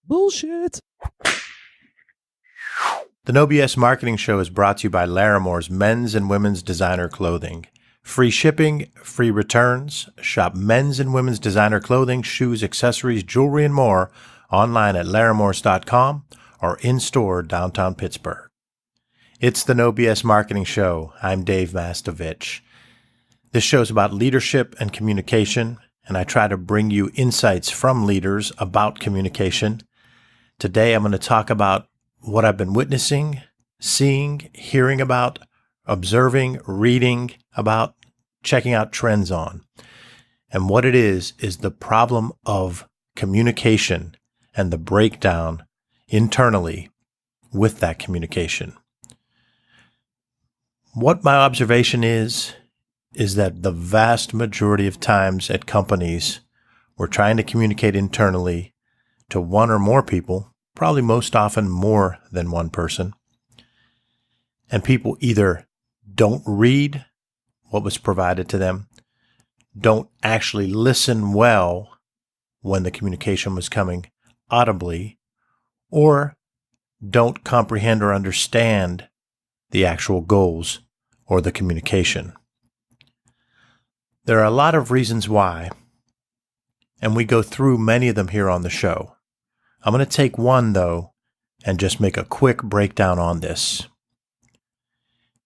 Bullshit. The No BS Marketing Show is brought to you by Laramore's men's and women's designer clothing. Free shipping, free returns. Shop men's and women's designer clothing, shoes, accessories, jewelry, and more online at laramores.com or in-store downtown Pittsburgh. It's the No BS Marketing Show. I'm Dave Mastovich. This show is about leadership and communication, and I try to bring you insights from leaders about communication. Today, I'm going to talk about what I've been witnessing, seeing, hearing about, observing, reading about, checking out trends on. And what it is the problem of communication and the breakdown internally with that communication. What my observation is that the vast majority of times at companies, we're trying to communicate internally to one or more people, probably most often more than one person. And people either don't read what was provided to them, don't actually listen well when the communication was coming audibly, or don't comprehend or understand the actual goals or the communication. There are a lot of reasons why, and we go through many of them here on the show. I'm going to take one, though, and just make a quick breakdown on this.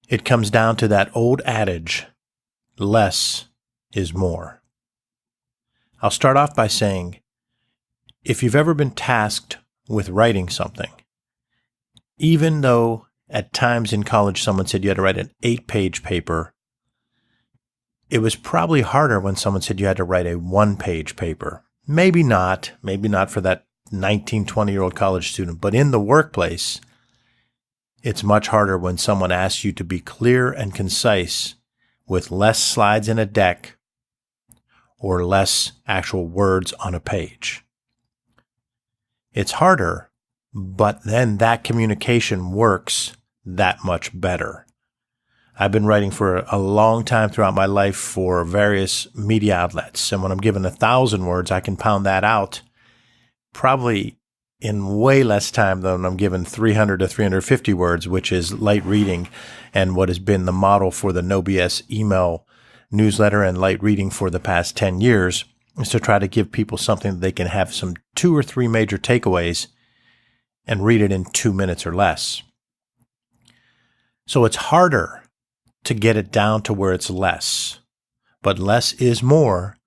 It comes down to that old adage, less is more. I'll start off by saying, if you've ever been tasked with writing something, even though at times in college someone said you had to write an 8-page paper, it was probably harder when someone said you had to write a 1-page paper. Maybe not for that 19, 20-year-old college student, but in the workplace, it's much harder when someone asks you to be clear and concise with less slides in a deck or less actual words on a page. It's harder, but then that communication works that much better. I've been writing for a long time throughout my life for various media outlets, and when I'm given 1,000 words, I can pound that out probably in way less time than I'm given 300 to 350 words, which is light reading, and what has been the model for the No BS email newsletter and light reading for the past 10 years is to try to give people something that they can have some 2 or 3 major takeaways and read it in 2 minutes or less. So it's harder to get it down to where it's less, but less is more,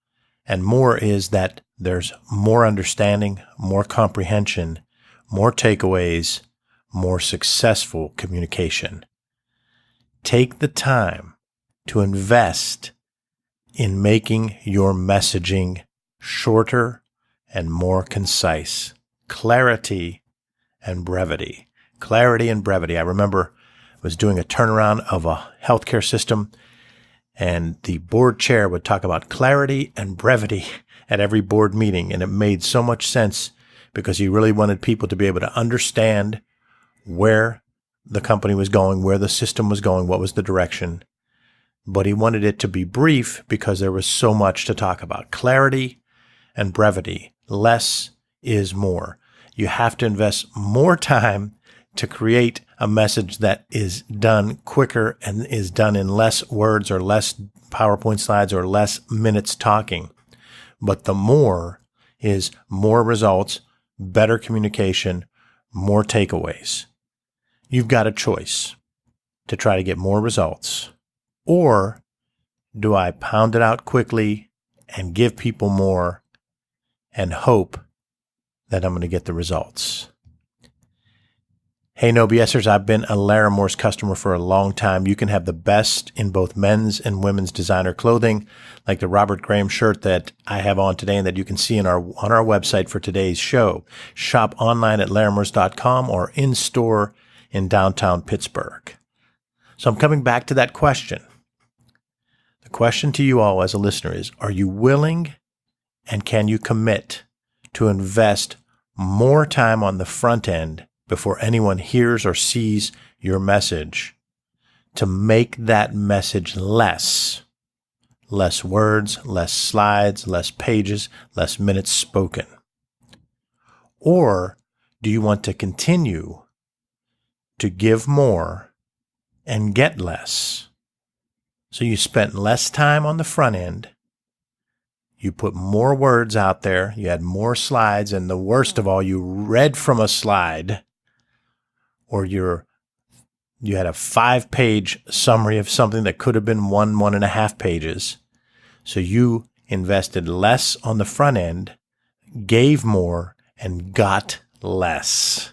and more is that there's more understanding, more comprehension, more takeaways, more successful communication. Take the time to invest in making your messaging shorter and more concise. Clarity and brevity. Clarity and brevity. I remember I was doing a turnaround of a healthcare system, and the board chair would talk about clarity and brevity at every board meeting, and it made so much sense because he really wanted people to be able to understand where the company was going, where the system was going, what was the direction. But he wanted it to be brief because there was so much to talk about. Clarity and brevity. Less is more. You have to invest more time to create a message that is done quicker and is done in less words or less PowerPoint slides or less minutes talking. But the more is more results, better communication, more takeaways. You've got a choice to try to get more results. Or do I pound it out quickly and give people more and hope that I'm going to get the results? Hey, No BSers, I've been a Laramore's customer for a long time. You can have the best in both men's and women's designer clothing, like the Robert Graham shirt that I have on today and that you can see on our website for today's show. Shop online at laramores.com or in store in downtown Pittsburgh. So I'm coming back to that question. The question to you all as a listener is, are you willing and can you commit to invest more time on the front end before anyone hears or sees your message to make that message less words, less slides, less pages, less minutes spoken? Or Do you want to continue to give more and get less? So you spent less time on the front end. You put more words out there. You had more slides. And the worst of all, you read from a slide, or you had a 5-page summary of something that could have been 1.5 pages. So you invested less on the front end, gave more, and got less.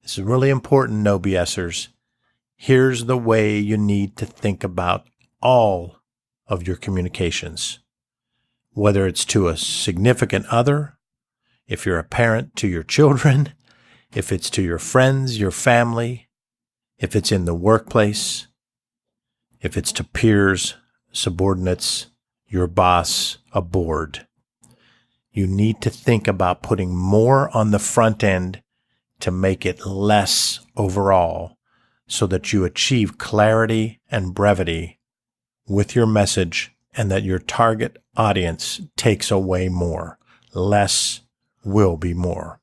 This is really important, no BSers. Here's the way you need to think about all of your communications. Whether it's to a significant other, if you're a parent, to your children, if it's to your friends, your family, if it's in the workplace, if it's to peers, subordinates, your boss, a board. You need to think about putting more on the front end to make it less overall so that you achieve clarity and brevity with your message and that your target audience takes away more. Less will be more.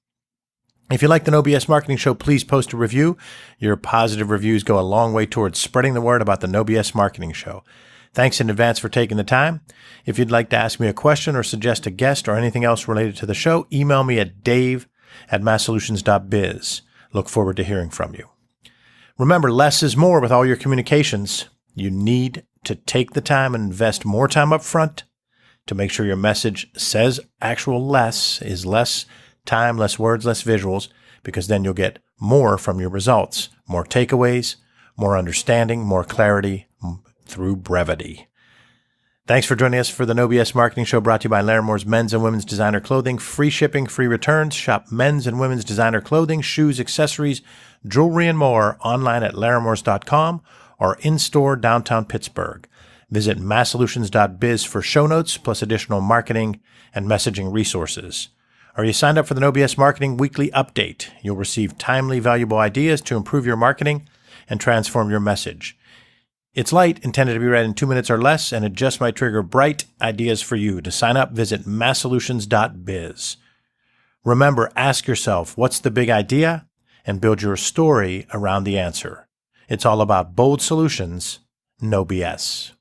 If you like the No BS Marketing Show, please post a review. Your positive reviews go a long way towards spreading the word about the No BS Marketing Show. Thanks in advance for taking the time. If you'd like to ask me a question or suggest a guest or anything else related to the show, email me at dave@masssolutions.biz. Look forward to hearing from you. Remember, less is more with all your communications. You need to take the time and invest more time up front to make sure your message says actual less is less time, less words, less visuals, because then you'll get more from your results. More takeaways, more understanding, more clarity through brevity. Thanks for joining us for the No BS Marketing Show, brought to you by Laramore's Men's and Women's Designer Clothing. Free shipping, free returns. Shop men's and women's designer clothing, shoes, accessories, jewelry, and more online at laramores.com or in-store downtown Pittsburgh. Visit masssolutions.biz for show notes, plus additional marketing and messaging resources. Are you signed up for the No BS Marketing Weekly Update? You'll receive timely, valuable ideas to improve your marketing and transform your message. It's light, intended to be read in 2 minutes or less, and it just might trigger bright ideas for you. To sign up, visit masssolutions.biz. Remember, ask yourself, what's the big idea? And build your story around the answer. It's all about bold solutions, no BS.